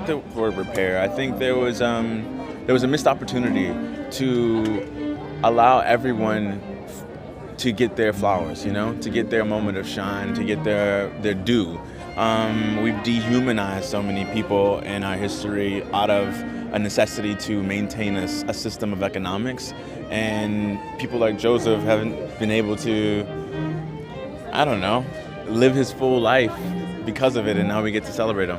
the word repair. I think there was a missed opportunity to allow everyone to get their flowers, to get their moment of shine, to get their due. We've dehumanized so many people in our history out of a necessity to maintain a system of economics, and people like Joseph haven't been able to, I don't know, live his full life because of it, and now we get to celebrate him.